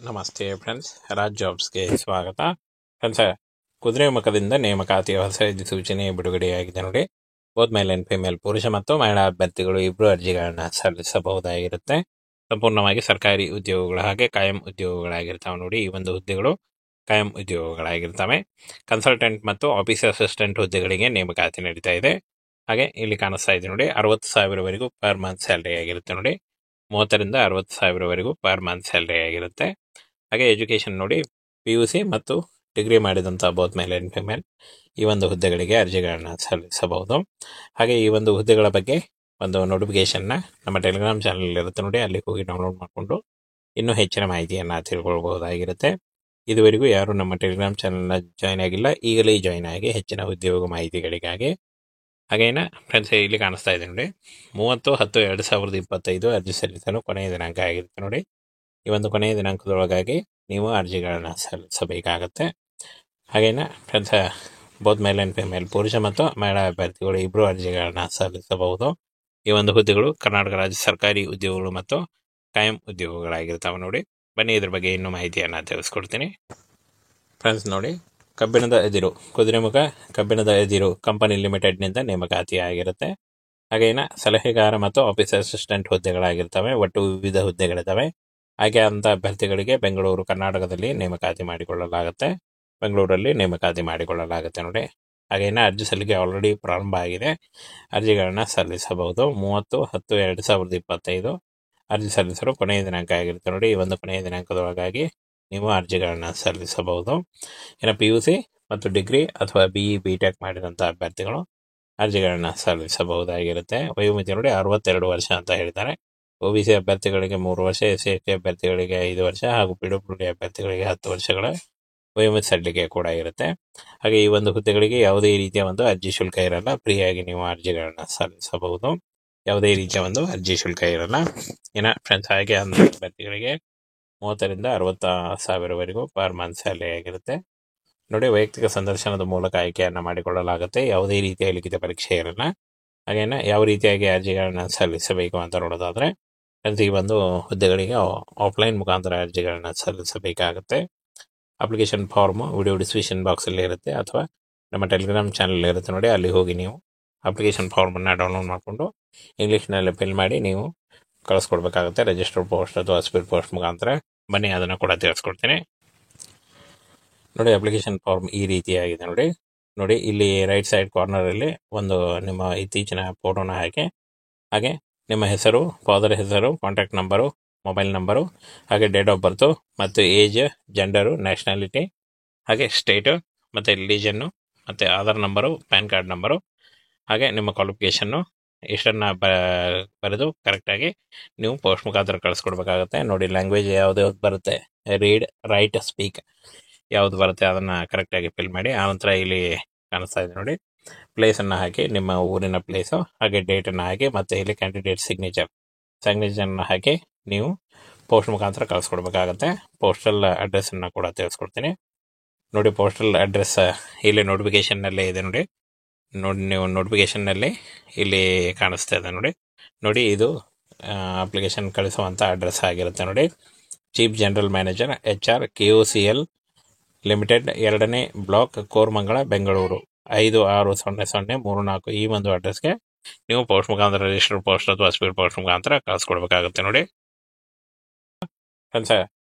ನಮಸ್ತೆ ಫ್ರೆಂಡ್ಸ್, ರಾಜ್ ಜಾಬ್ಸ್ಗೆ ಸ್ವಾಗತ. ಫ್ರೆಂಡ್ಸ್, ಕುದುರೆಮುಖದಿಂದ ನೇಮಕಾತಿಯ ಹೊಸ ಅಧಿಸೂಚನೆ ಬಿಡುಗಡೆಯಾಗಿದೆ ನೋಡಿ. ಬೋತ್ ಮೇಲ್ ಅಂಡ್ ಫಿಮೇಲ್, ಪುರುಷ ಮತ್ತು ಮಹಿಳಾ ಅಭ್ಯರ್ಥಿಗಳು ಇಬ್ಬರು ಅರ್ಜಿಗಳನ್ನ ಸಲ್ಲಿಸಬಹುದಾಗಿರುತ್ತೆ. ಸಂಪೂರ್ಣವಾಗಿ ಸರ್ಕಾರಿ ಉದ್ಯೋಗಗಳು ಹಾಗೆ ಕಾಯಂ ಉದ್ಯೋಗಗಳಾಗಿರ್ತಾವೆ ನೋಡಿ. ಈ ಒಂದು ಹುದ್ದೆಗಳು ಕಾಯಂ ಉದ್ಯೋಗಗಳಾಗಿರ್ತವೆ. ಕನ್ಸಲ್ಟೆಂಟ್ ಮತ್ತು ಆಫೀಸ್ ಅಸಿಸ್ಟೆಂಟ್ ಹುದ್ದೆಗಳಿಗೆ ನೇಮಕಾತಿ ನಡೀತಾ ಇದೆ. ಹಾಗೆ ಇಲ್ಲಿ ಕಾಣಿಸ್ತಾ ಇದೆ ನೋಡಿ, 60,000ವರೆಗೂ ಪರ್ ಮಂತ್ ಸ್ಯಾಲರಿ ಆಗಿರುತ್ತೆ ನೋಡಿ. 30ರಿಂದ 60,000ವರೆಗೂ ಪರ್ ಮಂತ್ ಸ್ಯಾಲರಿ ಆಗಿರುತ್ತೆ. ಹಾಗೆ ಎಜುಕೇಷನ್ ನೋಡಿ, PUC ಮತ್ತು ಡಿಗ್ರಿ ಮಾಡಿದಂಥ ಬೋತ್ ಮೇಲ್ ಆ್ಯಂಡ್ ಫಿಮೇಲ್ ಈ ಒಂದು ಹುದ್ದೆಗಳಿಗೆ ಅರ್ಜಿಗಳನ್ನ ಸಲ್ಲಿಸಬಹುದು. ಹಾಗೆ ಈ ಒಂದು ಹುದ್ದೆಗಳ ಬಗ್ಗೆ ಒಂದು ನೋಟಿಫಿಕೇಶನ್ನ ನಮ್ಮ ಟೆಲಿಗ್ರಾಮ್ ಚಾನಲ್ ಇರುತ್ತೆ ನೋಡಿ, ಅಲ್ಲಿ ಹೋಗಿ ಡೌನ್ಲೋಡ್ ಮಾಡಿಕೊಂಡು ಇನ್ನೂ ಹೆಚ್ಚಿನ ಮಾಹಿತಿಯನ್ನು ತಿಳ್ಕೊಳ್ಬಹುದಾಗಿರುತ್ತೆ. ಇದುವರೆಗೂ ಯಾರು ನಮ್ಮ ಟೆಲಿಗ್ರಾಮ್ ಚಾನಲ್ನ ಜಾಯ್ನ್ ಆಗಿಲ್ಲ, ಈಗಲೇ ಜಾಯ್ನ್ ಆಗಿ ಹೆಚ್ಚಿನ ಉದ್ಯೋಗ ಮಾಹಿತಿಗಳಿಗಾಗಿ. ಹಾಗೇನ ಫ್ರೆಂಡ್ಸ್, ಇಲ್ಲಿ ಕಾಣಿಸ್ತಾ ಇದೆ ನೋಡಿ, 30/10/2025 ಅರ್ಜಿ ಸಲ್ಲಿಸಲು ಕೊನೆಯ ದಿನಾಂಕ ಆಗಿರುತ್ತೆ ನೋಡಿ. ಈ ಒಂದು ಕೊನೆಯ ದಿನಾಂಕದೊಳಗಾಗಿ ನೀವು ಅರ್ಜಿಗಳನ್ನ ಸಲ್ಲಿಸಬೇಕಾಗತ್ತೆ. ಹಾಗೇನ friends, both male and female, ಪುರುಷ ಮತ್ತು ಮಹಿಳಾ ಅಭ್ಯರ್ಥಿಗಳು ಇಬ್ಬರು ಅರ್ಜಿಗಳನ್ನ ಸಲ್ಲಿಸಬಹುದು. ಈ ಒಂದು ಹುದ್ದೆಗಳು ಕರ್ನಾಟಕ ರಾಜ್ಯ ಸರ್ಕಾರಿ ಉದ್ಯೋಗಗಳು ಮತ್ತು ಕಾಯಂ ಉದ್ಯೋಗಗಳಾಗಿರ್ತಾವೆ ನೋಡಿ. ಬನ್ನಿ ಇದ್ರ ಬಗ್ಗೆ ಇನ್ನೂ ಮಾಹಿತಿಯನ್ನು ತಿಳಿಸ್ಕೊಡ್ತೀನಿ. ಫ್ರೆಂಡ್ಸ್ ನೋಡಿ, ಕಬ್ಬಿಣದ ಅದಿರು, ಕುದುರೆಮುಖ ಕಬ್ಬಿಣದ ಅದಿರು ಕಂಪನಿ ಲಿಮಿಟೆಡ್ನಿಂದ ನೇಮಕಾತಿ ಆಗಿರುತ್ತೆ. ಹಾಗೇನ ಸಲಹೆಗಾರ ಮತ್ತು ಆಫೀಸ್ ಅಸಿಸ್ಟೆಂಟ್ ಹುದ್ದೆಗಳಾಗಿರ್ತವೆ. ಒಟ್ಟು ವಿವಿಧ ಹುದ್ದೆಗಳಿದ್ದಾವೆ. ಆಯ್ಕೆ ಅಂತ ಅಭ್ಯರ್ಥಿಗಳಿಗೆ ಬೆಂಗಳೂರು ಕರ್ನಾಟಕದಲ್ಲಿ ನೇಮಕಾತಿ ಮಾಡಿಕೊಳ್ಳಲಾಗುತ್ತೆ. ಬೆಂಗಳೂರಲ್ಲಿ ನೇಮಕಾತಿ ಮಾಡಿಕೊಳ್ಳಲಾಗುತ್ತೆ ನೋಡಿ. ಹಾಗೇನ ಅರ್ಜಿ ಸಲ್ಲಿಕೆ ಆಲ್ರೆಡಿ ಪ್ರಾರಂಭ ಆಗಿದೆ. ಅರ್ಜಿಗಳನ್ನ ಸಲ್ಲಿಸಬಹುದು. 30/10/2025 ಅರ್ಜಿ ಸಲ್ಲಿಸಲು ಕೊನೆಯ ದಿನಾಂಕ ಆಗಿರುತ್ತೆ ನೋಡಿ. ಈ ಒಂದು ಕೊನೆಯ ದಿನಾಂಕದೊಳಗಾಗಿ ನೀವು ಅರ್ಜಿಗಳನ್ನ ಸಲ್ಲಿಸಬಹುದು. ಇನ್ನು PUC ಮತ್ತು ಡಿಗ್ರಿ ಅಥವಾ BE BTech ಮಾಡಿದಂಥ ಅಭ್ಯರ್ಥಿಗಳು ಅರ್ಜಿಗಳನ್ನ ಸಲ್ಲಿಸಬಹುದಾಗಿರುತ್ತೆ. ವಯೋಮಿತಿ ನೋಡಿ 62 ವರ್ಷ ಅಂತ ಹೇಳ್ತಾರೆ. OBC ಅಭ್ಯರ್ಥಿಗಳಿಗೆ 3 ವರ್ಷ, SC/ST ಅಭ್ಯರ್ಥಿಗಳಿಗೆ 5 ವರ್ಷ ಹಾಗೂ PWD ಅಭ್ಯರ್ಥಿಗಳಿಗೆ 10 ವರ್ಷಗಳ ವಯೋಮಿತಿ ಸಡಿಲಿಕೆ ಕೂಡ ಇರುತ್ತೆ. ಹಾಗೆ ಈ ಒಂದು ಹುದ್ದೆಗಳಿಗೆ ಯಾವುದೇ ರೀತಿಯ ಒಂದು ಅರ್ಜಿ ಶುಲ್ಕ ಇರಲ್ಲ. ಫ್ರೀಯಾಗಿ ನೀವು ಅರ್ಜಿಗಳನ್ನ ಸಲ್ಲಿಸಬಹುದು. ಯಾವುದೇ ರೀತಿಯ ಒಂದು ಅರ್ಜಿ ಶುಲ್ಕ ಇರಲ್ಲ. ಇನ್ನು ಫ್ರೆಂಡ್ಸ್, ಹಾಗೆ ಅಂಥ ಅಭ್ಯರ್ಥಿಗಳಿಗೆ 30ರಿಂದ 60,000ವರೆಗೂ ಪರ್ ಮಂತ್ ಸ್ಯಾಲರಿ ಆಗಿರುತ್ತೆ ನೋಡಿ. ವೈಯಕ್ತಿಕ ಸಂದರ್ಶನದ ಮೂಲಕ ಆಯ್ಕೆಯನ್ನು ಮಾಡಿಕೊಳ್ಳಲಾಗುತ್ತೆ. ಯಾವುದೇ ರೀತಿಯ ಲಿಖಿತ ಪರೀಕ್ಷೆ ಇರಲ್ಲ. ಹಾಗೇನ ಯಾವ ರೀತಿಯಾಗಿ ಅರ್ಜಿಗಳನ್ನ ಸಲ್ಲಿಸಬೇಕು ಅಂತ ನೋಡೋದಾದ್ರೆ, ಈ ಒಂದು ಹುದ್ದೆಗಳಿಗೆ ಆಫ್ಲೈನ್ ಮುಖಾಂತರ ಅರ್ಜಿಗಳನ್ನ ಸಲ್ಲಿಸಬೇಕಾಗುತ್ತೆ. ಅಪ್ಲಿಕೇಶನ್ ಫಾರ್ಮ್ ವಿಡಿಯೋ ಡಿಸ್ಕ್ರಿಪ್ಷನ್ ಬಾಕ್ಸಲ್ಲಿ ಇರುತ್ತೆ, ಅಥವಾ ನಮ್ಮ ಟೆಲಿಗ್ರಾಮ್ ಚಾನಲ್ ಇರುತ್ತೆ ನೋಡಿ, ಅಲ್ಲಿ ಹೋಗಿ ನೀವು ಅಪ್ಲಿಕೇಶನ್ ಫಾರ್ಮನ್ನು ಡೌನ್ಲೋಡ್ ಮಾಡಿಕೊಂಡು ಇಂಗ್ಲೀಷ್ನಲ್ಲಿ ಫಿಲ್ ಮಾಡಿ ನೀವು ಕಳಿಸ್ಕೊಡ್ಬೇಕಾಗುತ್ತೆ. ರಿಜಿಸ್ಟರ್ಡ್ ಪೋಸ್ಟ್ ಅಥವಾ ಸ್ಪೀಡ್ ಪೋಸ್ಟ್ ಮುಖಾಂತರ. ಬನ್ನಿ ಅದನ್ನು ಕೂಡ ತಿಳಿಸ್ಕೊಡ್ತೀನಿ ನೋಡಿ. ಅಪ್ಲಿಕೇಶನ್ ಫಾರ್ಮ್ ಈ ರೀತಿಯಾಗಿದೆ ನೋಡಿ. ಇಲ್ಲಿ ರೈಟ್ ಸೈಡ್ ಕಾರ್ನರಲ್ಲಿ ಒಂದು ನಿಮ್ಮ ಇತ್ತೀಚಿನ ಫೋಟೋನ ಹಾಕಿ, ಹಾಗೆ ನಿಮ್ಮ ಹೆಸರು, ಫಾದರ್ ಹೆಸರು, ಕಾಂಟ್ಯಾಕ್ಟ್ ನಂಬರು, ಮೊಬೈಲ್ ನಂಬರು, ಹಾಗೆ ಡೇಟ್ ಆಫ್ ಬರ್ತು ಮತ್ತು ಏಜ್, ಜೆಂಡರು, ನ್ಯಾಷನಾಲಿಟಿ, ಹಾಗೆ ಸ್ಟೇಟು ಮತ್ತು ರಿಲಿಜನ್ನು ಮತ್ತು Aadhaar number, PAN card number, ಹಾಗೆ ನಿಮ್ಮ ಕ್ವಾಲಿಫಿಕೇಷನ್ನು ಇಷ್ಟನ್ನು ಬರೆದು ಕರೆಕ್ಟಾಗಿ ನೀವು ಪೋಸ್ಟ್ ಮುಖಾಂತರ ಕಳಿಸ್ಕೊಡ್ಬೇಕಾಗತ್ತೆ ನೋಡಿ. ಲ್ಯಾಂಗ್ವೇಜ್ ಯಾವುದು ಬರುತ್ತೆ, ರೀಡ್, ರೈಟ್, ಸ್ಪೀಕ್ ಯಾವುದು ಬರುತ್ತೆ ಅದನ್ನು ಕರೆಕ್ಟಾಗಿ ಫಿಲ್ ಮಾಡಿ. ಆನಂತರ ಇಲ್ಲಿ ಕಾಣಿಸ್ತಾ ಇದೆ ನೋಡಿ, ಪ್ಲೇಸನ್ನು ಹಾಕಿ, ನಿಮ್ಮ ಊರಿನ ಪ್ಲೇಸು, ಹಾಗೆ ಡೇಟನ್ನು ಹಾಕಿ, ಮತ್ತು ಇಲ್ಲಿ ಕ್ಯಾಂಡಿಡೇಟ್ ಸಿಗ್ನೇಚರ್ನ ಹಾಕಿ ನೀವು ಪೋಸ್ಟ್ ಮುಖಾಂತರ ಕಳಿಸ್ಕೊಡ್ಬೇಕಾಗತ್ತೆ. ಪೋಸ್ಟಲ್ ಅಡ್ರೆಸ್ಸನ್ನು ಕೂಡ ತಿಳಿಸ್ಕೊಡ್ತೀನಿ ನೋಡಿ. ಪೋಸ್ಟಲ್ ಅಡ್ರೆಸ್ ಇಲ್ಲಿ ನೋಟಿಫಿಕೇಷನ್ನಲ್ಲೇ ಇದೆ ನೋಡಿ. ನೀವು ನೋಟಿಫಿಕೇಷನ್ನಲ್ಲಿ ಇಲ್ಲಿ ಕಾಣಿಸ್ತಾ ಇದೆ ನೋಡಿ. ಇದು ಅಪ್ಲಿಕೇಶನ್ ಕಳಿಸುವಂಥ ಅಡ್ರೆಸ್ ಆಗಿರುತ್ತೆ ನೋಡಿ. Chief general manager HR KOCL limited, 2ನೇ ಬ್ಲಾಕ್, ಕೋರಮಂಗಲ, ಬೆಂಗಳೂರು 560034 ಈ ಒಂದು ಅಡ್ರೆಸ್ಗೆ ನೀವು ಪೋಸ್ಟ್ ಮುಖಾಂತರ, ರಿಜಿಸ್ಟರ್ ಪೋಸ್ಟ್ ಅಥವಾ ಸ್ಪೀಡ್ ಪೋಸ್ಟ್ ಮುಖಾಂತರ ಕಳಿಸ್ಕೊಡ್ಬೇಕಾಗುತ್ತೆ ನೋಡಿ. ಫ್ರೆಂಡ್ಸ್,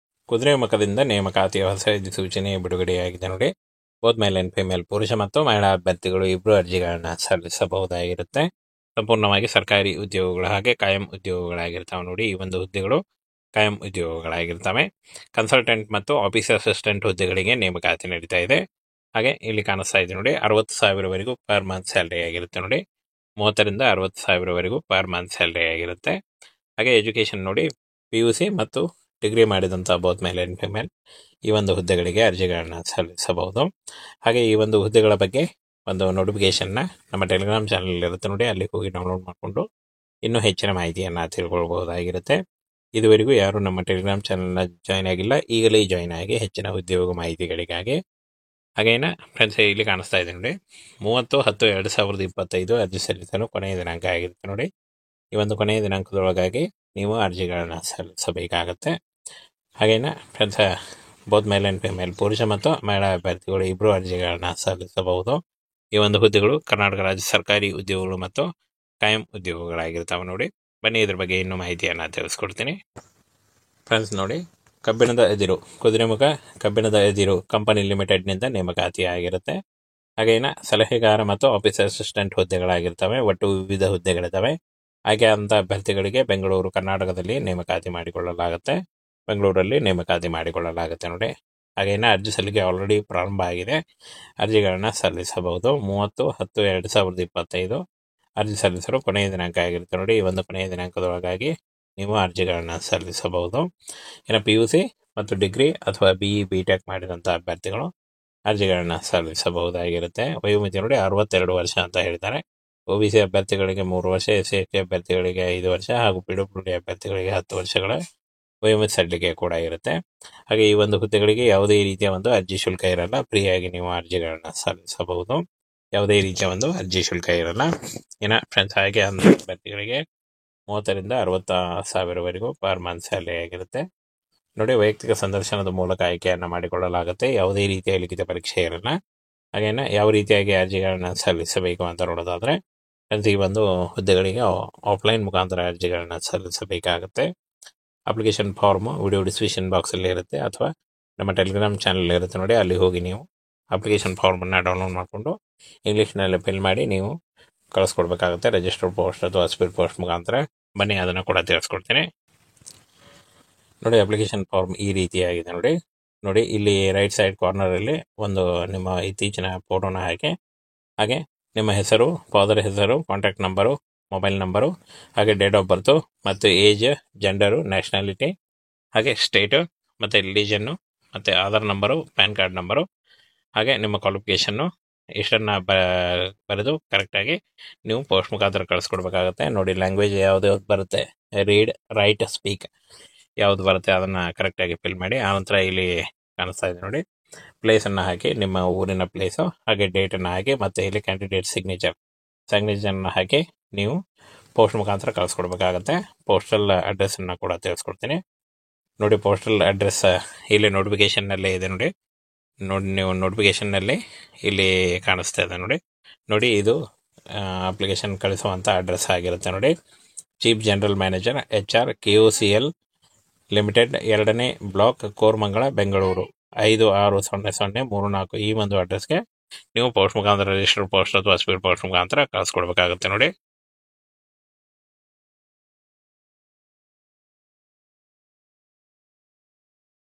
ಕುದುರೆಮುಖದಿಂದ ನೇಮಕಾತಿಯ ಹೊಸ ಅಧಿಸೂಚನೆ ಬಿಡುಗಡೆಯಾಗಿದೆ ನೋಡಿ. ಬೋತ್ ಮೇಲ್ ಆ್ಯಂಡ್ ಫಿಮೇಲ್, ಪುರುಷ ಮತ್ತು ಮಹಿಳಾ ಅಭ್ಯರ್ಥಿಗಳು ಇಬ್ಬರು ಅರ್ಜಿಗಳನ್ನ ಸಲ್ಲಿಸಬಹುದಾಗಿರುತ್ತೆ. ಸಂಪೂರ್ಣವಾಗಿ ಸರ್ಕಾರಿ ಉದ್ಯೋಗಗಳು ಹಾಗೆ ಕಾಯಂ ಉದ್ಯೋಗಗಳಾಗಿರ್ತಾವೆ ನೋಡಿ. ಈ ಒಂದು ಹುದ್ದೆಗಳು ಕಾಯಂ ಉದ್ಯೋಗಗಳಾಗಿರ್ತವೆ. ಕನ್ಸಲ್ಟೆಂಟ್ ಮತ್ತು ಆಫೀಸ್ ಅಸಿಸ್ಟೆಂಟ್ ಹುದ್ದೆಗಳಿಗೆ ನೇಮಕಾತಿ ನಡೀತಾ ಇದೆ. ಹಾಗೆ ಇಲ್ಲಿ ಕಾಣಿಸ್ತಾ ಇದೆ ನೋಡಿ, 60,000ವರೆಗೂ ಪರ್ ಮಂತ್ ಸ್ಯಾಲರಿ ಆಗಿರುತ್ತೆ ನೋಡಿ. 30ರಿಂದ 60,000ವರೆಗೂ ಪರ್ ಮಂತ್ ಸ್ಯಾಲರಿ ಆಗಿರುತ್ತೆ. ಹಾಗೆ ಎಜುಕೇಷನ್ ನೋಡಿ, PUC ಮತ್ತು ಡಿಗ್ರಿ ಮಾಡಿದಂಥ ಬೋತ್ ಮೇಲ್ ಆ್ಯಂಡ್ ಫಿಮೇಲ್ ಈ ಒಂದು ಹುದ್ದೆಗಳಿಗೆ ಅರ್ಜಿಗಳನ್ನ ಸಲ್ಲಿಸಬಹುದು. ಹಾಗೆ ಈ ಒಂದು ಹುದ್ದೆಗಳ ಬಗ್ಗೆ ಒಂದು ನೋಟಿಫಿಕೇಶನ್ನ ನಮ್ಮ ಟೆಲಿಗ್ರಾಮ್ ಚಾನಲ್ ಇರುತ್ತೆ ನೋಡಿ, ಅಲ್ಲಿ ಹೋಗಿ ಡೌನ್ಲೋಡ್ ಮಾಡಿಕೊಂಡು ಇನ್ನೂ ಹೆಚ್ಚಿನ ಮಾಹಿತಿಯನ್ನು ತಿಳ್ಕೊಳ್ಬಹುದಾಗಿರುತ್ತೆ. ಇದುವರೆಗೂ ಯಾರು ನಮ್ಮ ಟೆಲಿಗ್ರಾಮ್ ಚಾನಲ್ನ ಜಾಯ್ನ್ ಆಗಿಲ್ಲ, ಈಗಲೇ ಜಾಯ್ನ್ ಆಗಿ ಹೆಚ್ಚಿನ ಉದ್ಯೋಗ ಮಾಹಿತಿಗಳಿಗಾಗಿ. ಹಾಗೇನ ಫ್ರೆಂಡ್ಸ್, ಇಲ್ಲಿ ಕಾಣಿಸ್ತಾ ಇದೆ ನೋಡಿ, 30/10/2025 ಅರ್ಜಿ ಸಲ್ಲಿಸಲು ಕೊನೆಯ ದಿನಾಂಕ ಆಗಿರುತ್ತೆ ನೋಡಿ. ಈ ಒಂದು ಕೊನೆಯ ದಿನಾಂಕದೊಳಗಾಗಿ ನೀವು ಅರ್ಜಿಗಳನ್ನ ಸಲ್ಲಿಸಬೇಕಾಗತ್ತೆ. ಹಾಗೇನ friends, both male and female, ಪುರುಷ ಮತ್ತು ಮಹಿಳಾ ಅಭ್ಯರ್ಥಿಗಳು ಇಬ್ಬರು ಅರ್ಜಿಗಳನ್ನ ಸಲ್ಲಿಸಬಹುದು. ಈ ಒಂದು ಹುದ್ದೆಗಳು ಕರ್ನಾಟಕ ರಾಜ್ಯ ಸರ್ಕಾರಿ ಉದ್ಯೋಗಗಳು ಮತ್ತು ಕಾಯಂ ಉದ್ಯೋಗಗಳಾಗಿರ್ತಾವೆ ನೋಡಿ. ಬನ್ನಿ ಇದ್ರ ಬಗ್ಗೆ ಇನ್ನೂ ಮಾಹಿತಿಯನ್ನು ತಿಳಿಸ್ಕೊಡ್ತೀನಿ. ಫ್ರೆಂಡ್ಸ್ ನೋಡಿ, ಕಬ್ಬಿಣದ ಎದಿರು ಕುದುರೆಮುಖ ಕಬ್ಬಿಣದ ಎದಿರು ಕಂಪನಿ ಲಿಮಿಟೆಡ್ನಿಂದ ನೇಮಕಾತಿ ಆಗಿರುತ್ತೆ. ಹಾಗೇನ ಸಲಹೆಗಾರ ಮತ್ತು ಆಫೀಸ್ ಅಸಿಸ್ಟೆಂಟ್ ಹುದ್ದೆಗಳಾಗಿರ್ತವೆ. ಒಟ್ಟು ವಿವಿಧ ಹುದ್ದೆಗಳಿದ್ದಾವೆ. ಆಯ್ಕೆಯಾದಂಥ ಅಭ್ಯರ್ಥಿಗಳಿಗೆ ಬೆಂಗಳೂರು ಕರ್ನಾಟಕದಲ್ಲಿ ನೇಮಕಾತಿ ಮಾಡಿಕೊಳ್ಳಲಾಗುತ್ತೆ. ಬೆಂಗಳೂರಲ್ಲಿ ನೇಮಕಾತಿ ಮಾಡಿಕೊಳ್ಳಲಾಗುತ್ತೆ ನೋಡಿ. ಹಾಗೇನ ಅರ್ಜಿ ಸಲ್ಲಿಕೆ ಆಲ್ರೆಡಿ ಪ್ರಾರಂಭ ಆಗಿದೆ. ಅರ್ಜಿಗಳನ್ನ ಸಲ್ಲಿಸಬಹುದು. 30/10/2025 ಅರ್ಜಿ ಸಲ್ಲಿಸಲು ಕೊನೆಯ ದಿನಾಂಕ ಆಗಿರುತ್ತೆ ನೋಡಿ. ಈ ಒಂದು ಕೊನೆಯ ದಿನಾಂಕದೊಳಗಾಗಿ ನೀವು ಅರ್ಜಿಗಳನ್ನ ಸಲ್ಲಿಸಬಹುದು. ಇನ್ನು PUC ಮತ್ತು ಡಿಗ್ರಿ ಅಥವಾ BE BTech ಮಾಡಿದಂಥ ಅಭ್ಯರ್ಥಿಗಳು ಅರ್ಜಿಗಳನ್ನ ಸಲ್ಲಿಸಬಹುದಾಗಿರುತ್ತೆ. ವಯೋಮಿತಿ ನೋಡಿ 62 ವರ್ಷ ಅಂತ ಹೇಳ್ತಾರೆ. OBC ಅಭ್ಯರ್ಥಿಗಳಿಗೆ 3 ವರ್ಷ, SC/ST ಅಭ್ಯರ್ಥಿಗಳಿಗೆ 5 ವರ್ಷ ಹಾಗೂ PWD ಅಭ್ಯರ್ಥಿಗಳಿಗೆ 10 ವರ್ಷಗಳ ವಯೋಮಿತಿ ಸಡಿಲಿಕೆ ಕೂಡ ಇರುತ್ತೆ. ಹಾಗೆ ಈ ಒಂದು ಹುದ್ದೆಗಳಿಗೆ ಯಾವುದೇ ರೀತಿಯ ಒಂದು ಅರ್ಜಿ ಶುಲ್ಕ ಇರಲ್ಲ. ಫ್ರೀಯಾಗಿ ನೀವು ಅರ್ಜಿಗಳನ್ನ ಸಲ್ಲಿಸಬಹುದು. ಯಾವುದೇ ರೀತಿಯ ಒಂದು ಅರ್ಜಿ ಶುಲ್ಕ ಇರಲ್ಲ. ಇನ್ನು ಫ್ರೆಂಡ್ಸ್, ಹಾಗೆ ಅಭ್ಯರ್ಥಿಗಳಿಗೆ 30,000 ರಿಂದ 60,000ವರೆಗೂ ಪರ್ ಮಂತ್ ಸ್ಯಾಲರಿ ಆಗಿರುತ್ತೆ ನೋಡಿ. ವೈಯಕ್ತಿಕ ಸಂದರ್ಶನದ ಮೂಲಕ ಆಯ್ಕೆಯನ್ನು ಮಾಡಿಕೊಳ್ಳಲಾಗುತ್ತೆ. ಯಾವುದೇ ರೀತಿಯ ಲಿಖಿತ ಪರೀಕ್ಷೆ ಇರಲ್ಲ. ಹಾಗೇನೆ ಯಾವ ರೀತಿಯಾಗಿ ಅರ್ಜಿಗಳನ್ನ ಸಲ್ಲಿಸಬೇಕು ಅಂತ ನೋಡೋದಾದ್ರೆ, ಈ ಒಂದು ಹುದ್ದೆಗಳಿಗೆ ಆಫ್ಲೈನ್ ಮುಖಾಂತರ ಅರ್ಜಿಗಳನ್ನ ಸಲ್ಲಿಸಬೇಕಾಗುತ್ತೆ. ಅಪ್ಲಿಕೇಶನ್ ಫಾರ್ಮ್ ವಿಡಿಯೋ ಡಿಸ್ಕ್ರಿಪ್ಷನ್ ಬಾಕ್ಸಲ್ಲಿ ಇರುತ್ತೆ, ಅಥವಾ ನಮ್ಮ ಟೆಲಿಗ್ರಾಮ್ ಚಾನಲ್ ಇರುತ್ತೆ ನೋಡಿ. ಅಲ್ಲಿ ಹೋಗಿ ನೀವು ಅಪ್ಲಿಕೇಶನ್ ಫಾರ್ಮನ್ನು ಡೌನ್ಲೋಡ್ ಮಾಡಿಕೊಂಡು ಇಂಗ್ಲೀಷ್ನಲ್ಲಿ ಫಿಲ್ ಮಾಡಿ ನೀವು ಕಳಿಸ್ಕೊಡ್ಬೇಕಾಗುತ್ತೆ. ರಿಜಿಸ್ಟರ್ಡ್ ಪೋಸ್ಟ್ ಅಥವಾ ಸ್ಪೀಡ್ ಪೋಸ್ಟ್ ಮುಖಾಂತರ. ಬನ್ನಿ ಅದನ್ನು ಕೂಡ ತಿಳಿಸ್ಕೊಡ್ತೀನಿ ನೋಡಿ. ಅಪ್ಲಿಕೇಶನ್ ಫಾರ್ಮ್ ಈ ರೀತಿಯಾಗಿದೆ ನೋಡಿ. ಇಲ್ಲಿ ರೈಟ್ ಸೈಡ್ ಕಾರ್ನರಲ್ಲಿ ಒಂದು ನಿಮ್ಮ ಇತ್ತೀಚಿನ ಫೋಟೋನ ಹಾಕಿ, ಹಾಗೆ ನಿಮ್ಮ ಹೆಸರು, ಫಾದರ್ ಹೆಸರು, ಕಾಂಟ್ಯಾಕ್ಟ್ ನಂಬರು, ಮೊಬೈಲ್ ನಂಬರು, ಹಾಗೆ ಡೇಟ್ ಆಫ್ ಬರ್ತು ಮತ್ತು ಏಜ್, ಜೆಂಡರು, ನ್ಯಾಷನಾಲಿಟಿ, ಹಾಗೆ ಸ್ಟೇಟು ಮತ್ತು ರಿಲಿಜನ್ನು ಮತ್ತು Aadhaar number, PAN card number, ಹಾಗೆ ನಿಮ್ಮ ಕ್ವಾಲಿಫಿಕೇಷನ್ನು ಇಷ್ಟನ್ನು ಬರೆದು ಕರೆಕ್ಟಾಗಿ ನೀವು ಪೋಸ್ಟ್ ಮುಖಾಂತರ ಕಳಿಸ್ಕೊಡ್ಬೇಕಾಗತ್ತೆ ನೋಡಿ. ಲ್ಯಾಂಗ್ವೇಜ್ ಯಾವುದು ಬರುತ್ತೆ, ರೀಡ್, ರೈಟ್, ಸ್ಪೀಕ್ ಯಾವುದು ಬರುತ್ತೆ ಅದನ್ನು ಕರೆಕ್ಟಾಗಿ ಫಿಲ್ ಮಾಡಿ. ಆನಂತರ ಇಲ್ಲಿ ಕಾಣಿಸ್ತಾ ಇದೆ ನೋಡಿ, ಪ್ಲೇಸನ್ನು ಹಾಕಿ, ನಿಮ್ಮ ಊರಿನ ಪ್ಲೇಸು, ಹಾಗೆ ಡೇಟನ್ನು ಹಾಕಿ, ಮತ್ತು ಇಲ್ಲಿ ಕ್ಯಾಂಡಿಡೇಟ್ ಸಿಗ್ನೇಚರ್ನ ಹಾಕಿ ನೀವು ಪೋಸ್ಟ್ ಮುಖಾಂತರ ಕಳಿಸ್ಕೊಡ್ಬೇಕಾಗತ್ತೆ. ಪೋಸ್ಟಲ್ ಅಡ್ರೆಸ್ಸನ್ನು ಕೂಡ ತಿಳಿಸ್ಕೊಡ್ತೀನಿ ನೋಡಿ. ಪೋಸ್ಟಲ್ ಅಡ್ರೆಸ್ ಇಲ್ಲಿ ನೋಟಿಫಿಕೇಷನ್ನಲ್ಲೇ ಇದೆ ನೋಡಿ. ನೀವು ನೋಟಿಫಿಕೇಷನ್ನಲ್ಲಿ ಇಲ್ಲಿ ಕಾಣಿಸ್ತಾ ಇದೆ ನೋಡಿ. ಇದು ಅಪ್ಲಿಕೇಶನ್ ಕಳಿಸುವಂಥ ಅಡ್ರೆಸ್ ಆಗಿರುತ್ತೆ ನೋಡಿ. Chief general manager HR KOCL limited, 2ನೇ ಬ್ಲಾಕ್, ಕೋರಮಂಗಲ, ಬೆಂಗಳೂರು 560034. ಈ ಒಂದು ಅಡ್ರೆಸ್ಗೆ ನೀವು ಪೋಸ್ಟ್ ಮುಖಾಂತರ ರಿಜಿಸ್ಟರ್ ಪೋಸ್ಟ್ ಅಥವಾ ಸ್ಪೀಡ್ ಪೋಸ್ಟ್ ಮುಖಾಂತರ ಕಳಿಸ್ಕೊಡ್ಬೇಕಾಗುತ್ತೆ ನೋಡಿ.